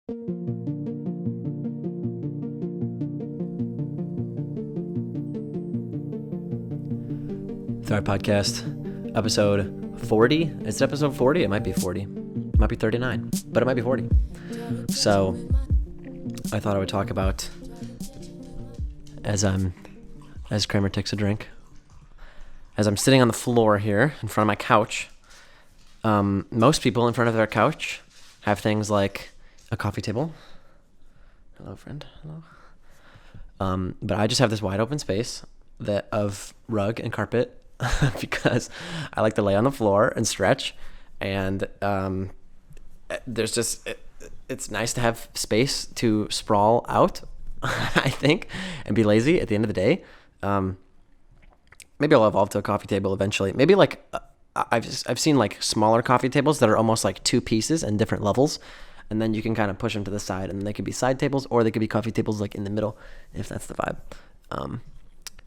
Thrive Podcast, episode 40. Is it episode 40? It might be 40. It might be 39, but it might be 40. So I thought I would talk about, as Kramer takes a drink, as I'm sitting on the floor here in front of my couch. Most people in front of their couch have things like a coffee table. Hello, friend. Hello. But I just have this wide open space of rug and carpet because I like to lay on the floor and stretch, and it's nice to have space to sprawl out, I think, and be lazy at the end of the day. Maybe I'll evolve to a coffee table eventually. Maybe like I've seen like smaller coffee tables that are almost like two pieces and different levels, and then you can kind of push them to the side, and they could be side tables or they could be coffee tables like in the middle, if that's the vibe.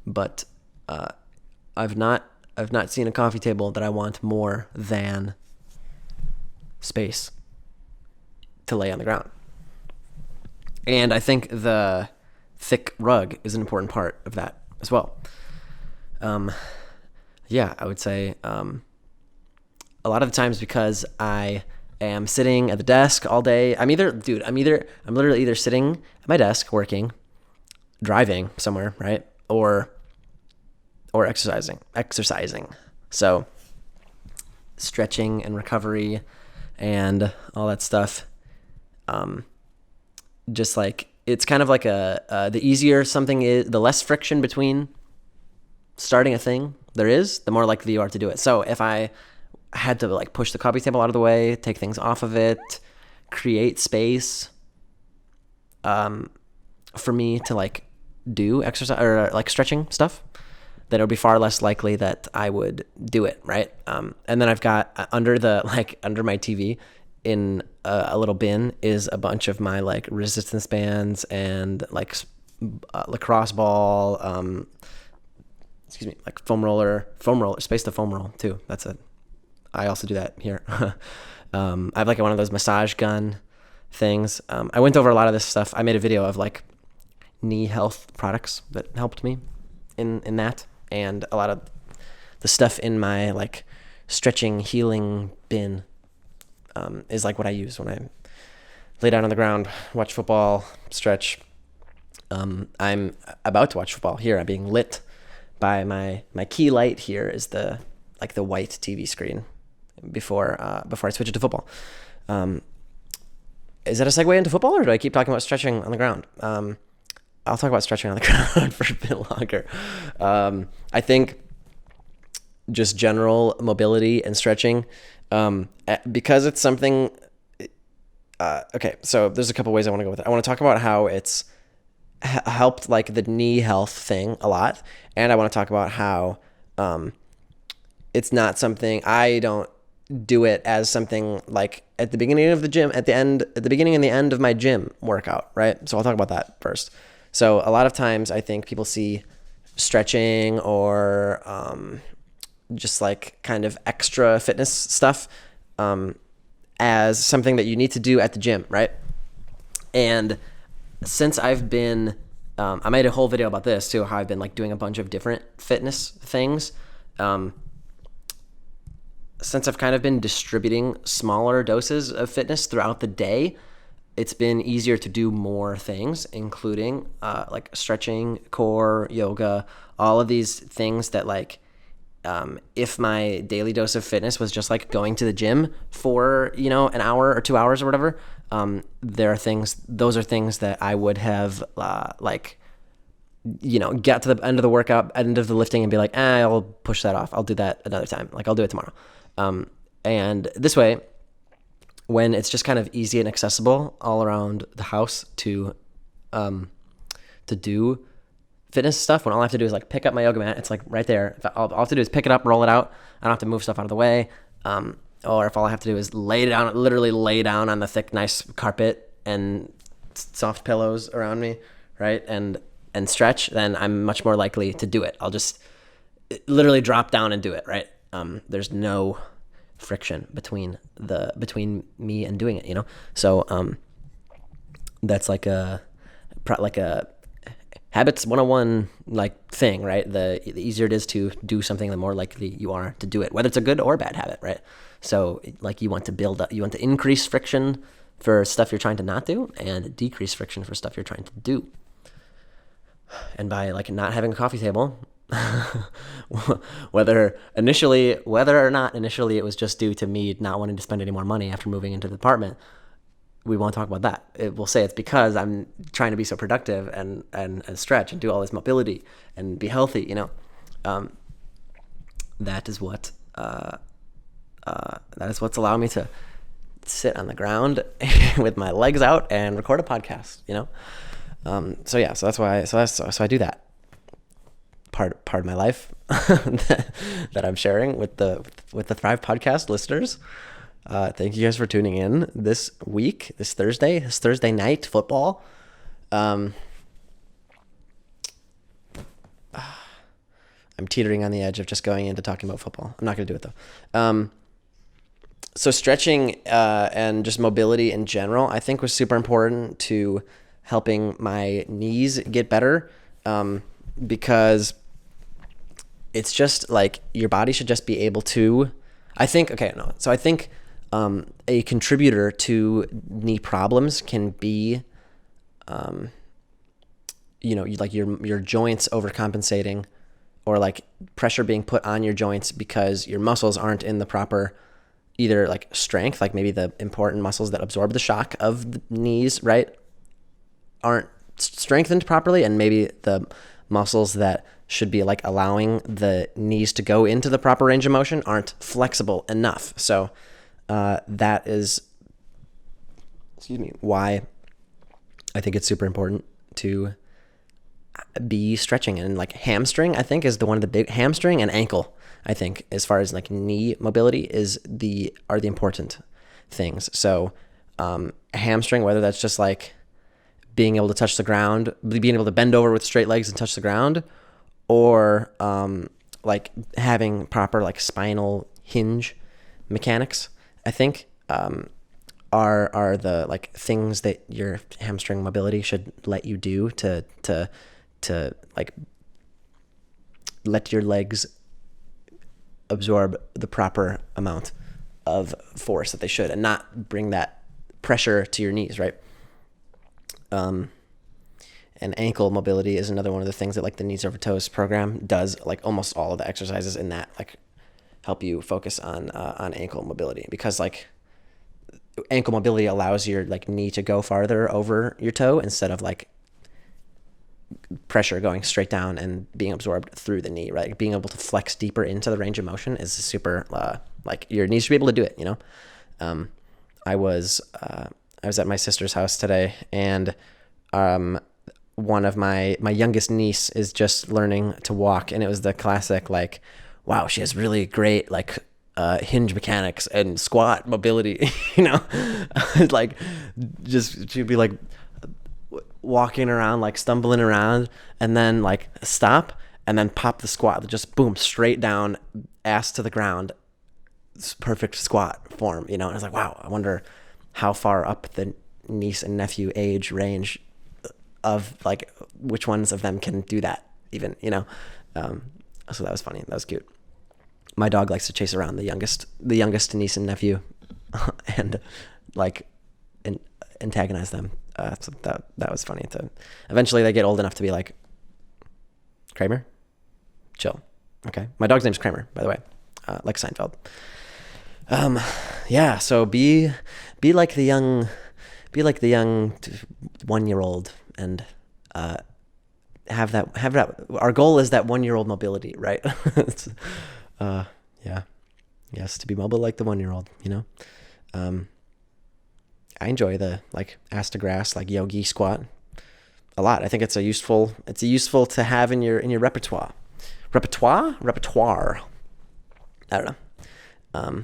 But I've not seen a coffee table that I want more than space to lay on the ground. And I think the thick rug is an important part of that as well. I would say a lot of the times, because I am sitting at the desk all day, I'm literally either sitting at my desk working, driving somewhere, right? Or exercising. So stretching and recovery and all that stuff. Just like, it's kind of like the easier something is, the less friction between starting a thing there is, the more likely you are to do it. So if I had to like push the coffee table out of the way, take things off of it, create space, for me to like do exercise or like stretching stuff, then it would be far less likely that I would do it, right? And then I've got under my TV in a little bin is a bunch of my like resistance bands and like lacrosse ball, like foam roller, space to foam roll too. I also do that here. I have like one of those massage gun things. I went over a lot of this stuff. I made a video of like knee health products that helped me in that. And a lot of the stuff in my like stretching healing bin is like what I use when I lay down on the ground, watch football, stretch. I'm about to watch football here. I'm being lit by my key light here is the white TV screen before I switch it to football. Is that a segue into football, or do I keep talking about stretching on the ground? I'll talk about stretching on the ground for a bit longer. I think just general mobility and stretching, because it's something. Okay, so there's a couple ways I want to go with it. I want to talk about how it's helped like the knee health thing a lot, and I want to talk about how it's not something, I don't do it as something like at the beginning of the gym, at the beginning and the end of my gym workout, right? So I'll talk about that first. So a lot of times I think people see stretching or just like kind of extra fitness stuff as something that you need to do at the gym, right? And since I've been, I made a whole video about this too, how I've been like doing a bunch of different fitness things. Since I've kind of been distributing smaller doses of fitness throughout the day, it's been easier to do more things, including like stretching, core, yoga, all of these things that like, if my daily dose of fitness was just like going to the gym for, an hour or 2 hours or whatever, those are things that I would have get to the end of the workout, end of the lifting and be like, I'll push that off. I'll do that another time. Like I'll do it tomorrow. And this way, when it's just kind of easy and accessible all around the house to do fitness stuff, when all I have to do is like pick up my yoga mat, it's like right there. All I have to do is pick it up, roll it out. I don't have to move stuff out of the way. Or if all I have to do is literally lay down on the thick, nice carpet and soft pillows around me, right? And stretch, then I'm much more likely to do it. I'll just literally drop down and do it, right? There's no friction between me and doing it, So that's like a habits 101 like thing, right? The easier it is to do something, the more likely you are to do it, whether it's a good or bad habit, right? So like you want to build up, you want to increase friction for stuff you're trying to not do and decrease friction for stuff you're trying to do. And by like not having a coffee table, whether or not initially it was just due to me not wanting to spend any more money after moving into the apartment, we won't talk about that. We'll say it's because I'm trying to be so productive and stretch and do all this mobility and be healthy, you know. That is what that is what's allowing me to sit on the ground with my legs out and record a podcast, you know. So I do that part of my life that I'm sharing with the Thrive podcast listeners. Thank you guys for tuning in this week, this Thursday night football. I'm teetering on the edge of just going into talking about football. I'm not going to do it though. So stretching and just mobility in general, I think was super important to helping my knees get better, because it's just like your body should just be able to, I think a contributor to knee problems can be, like your joints overcompensating, or like pressure being put on your joints because your muscles aren't in the proper either like strength, like maybe the important muscles that absorb the shock of the knees, right, aren't strengthened properly, and maybe the muscles that should be like allowing the knees to go into the proper range of motion aren't flexible enough. So that is, why I think it's super important to be stretching. And like hamstring, I think, is one of the big, hamstring and ankle, I think, as far as like knee mobility are the important things. So hamstring, whether that's just like being able to touch the ground, being able to bend over with straight legs and touch the ground, or like having proper like spinal hinge mechanics, I think, are the like things that your hamstring mobility should let you do to like let your legs absorb the proper amount of force that they should, and not bring that pressure to your knees, right? And ankle mobility is another one of the things that like the Knees Over Toes program does. Like almost all of the exercises in that like help you focus on ankle mobility, because like ankle mobility allows your like knee to go farther over your toe instead of like pressure going straight down and being absorbed through the knee, right? Being able to flex deeper into the range of motion is super, like your knees should be able to do it, you know? I was at my sister's house today, and one of my youngest niece is just learning to walk, and it was the classic like, wow, she has really great like hinge mechanics and squat mobility, you know? Like just she'd be like walking around, like stumbling around, and then like stop and then pop the squat, just boom, straight down, ass to the ground, perfect squat form, you know? And I was like, wow, I wonder how far up the niece and nephew age range of like which ones of them can do that even, you know? So that was funny. That was cute. My dog likes to chase around the youngest niece and nephew and like antagonize them. So that was funny. Eventually they get old enough to be like, Kramer, chill. Okay. My dog's name's Kramer, by the way, like Seinfeld. Yeah. So be like the young 1-year-old and have that. Our goal is that 1-year-old mobility, right? Yeah. Yes, to be mobile like the 1-year-old, you know. I enjoy the like ass to grass, like yogi squat a lot. I think it's a useful to have in your repertoire. Repertoire. I don't know.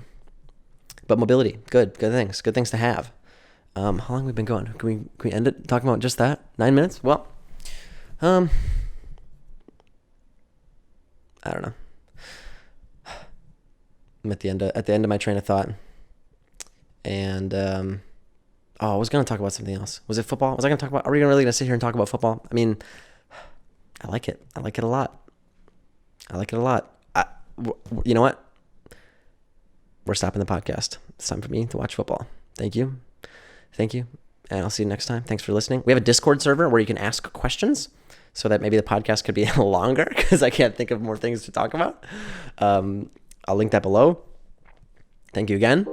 But mobility, good things to have. How long have we been going? Can we end it talking about just that? 9 minutes? Well, I don't know. I'm at the end of my train of thought, and Oh, I was going to talk about something else. Was it football? Was I going to talk about, are we really going to sit here and talk about football? I mean, I like it. I like it a lot. I like it a lot. You know what? We're stopping the podcast. It's time for me to watch football. Thank you. Thank you. And I'll see you next time. Thanks for listening. We have a Discord server where you can ask questions so that maybe the podcast could be longer because I can't think of more things to talk about. I'll link that below. Thank you again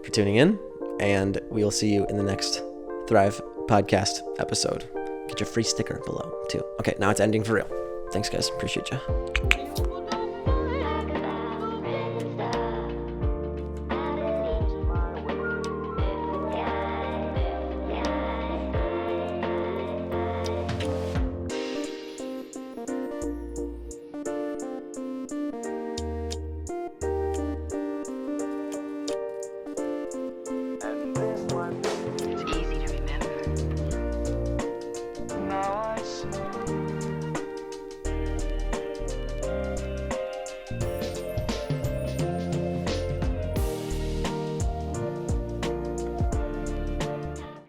for tuning in, and we will see you in the next Thrive podcast episode. Get your free sticker below too. Okay, now it's ending for real. Thanks, guys. Appreciate you.